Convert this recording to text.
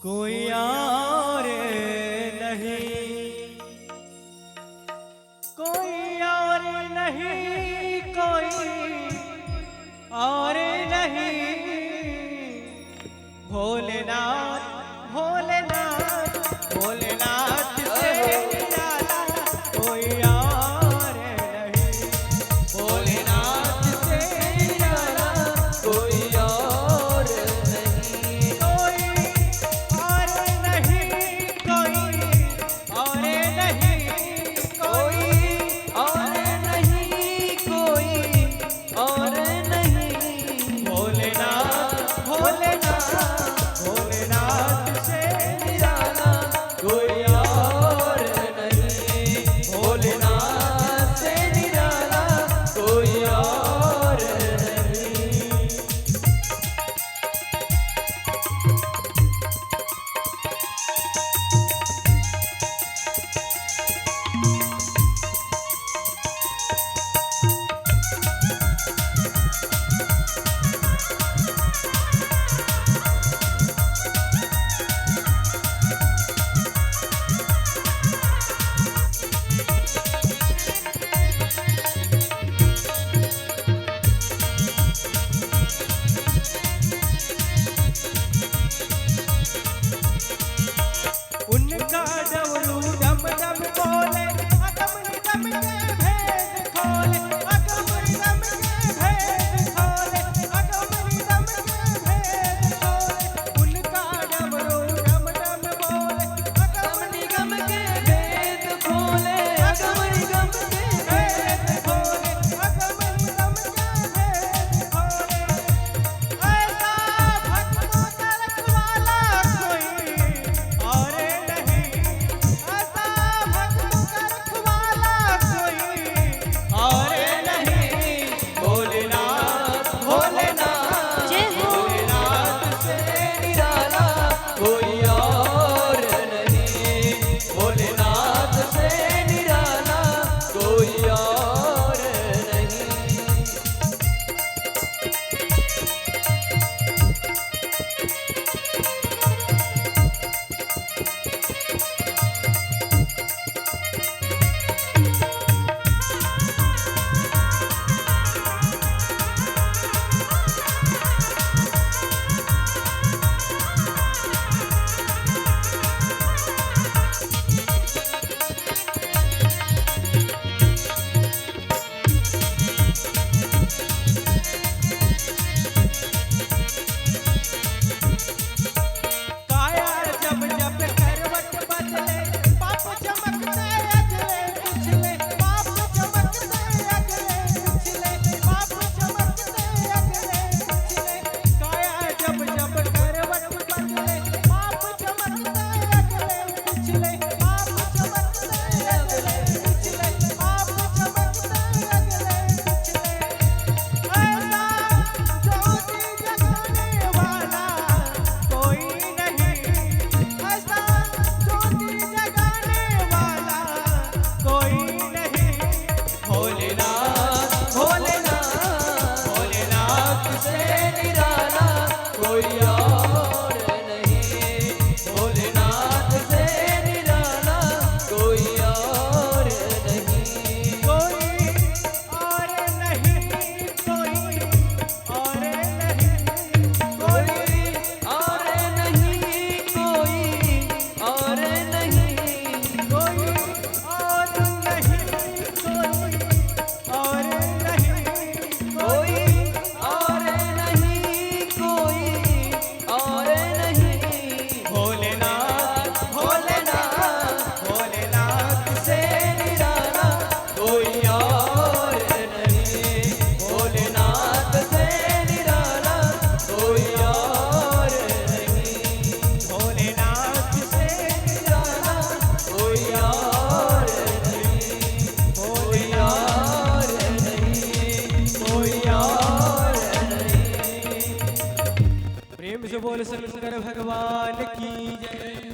कोई और नहीं, कोई और नहीं, कोई और नहीं। भोलेनाथ भोलेनाथ भोलेनाथ से निराला कोई और नहीं। भोलेनाथ से निराला कोई और नहीं। कोई और नहीं, कोई और नहीं, कोई और नहीं, कोई और नहीं। भोलेनाथ भोलेनाथ भोलेनाथ से निराला कोई और नहीं। भोलेनाथ से निराला कोई और नहीं। उनका डमरू डम डम बोले, अगम निगम के भेद खोले, अगम निगम के भेद खोले, अगम निगम के भेद खोले। उनका डमरू डम डम बोले, अगम निगम के भेद खोले, अगम निगम के भेद खोले, अगम निगम के भेद खोले। ऐसा भक्तों का रखवाला कोई और प्रेम से बोल शंकर भगवान की जय।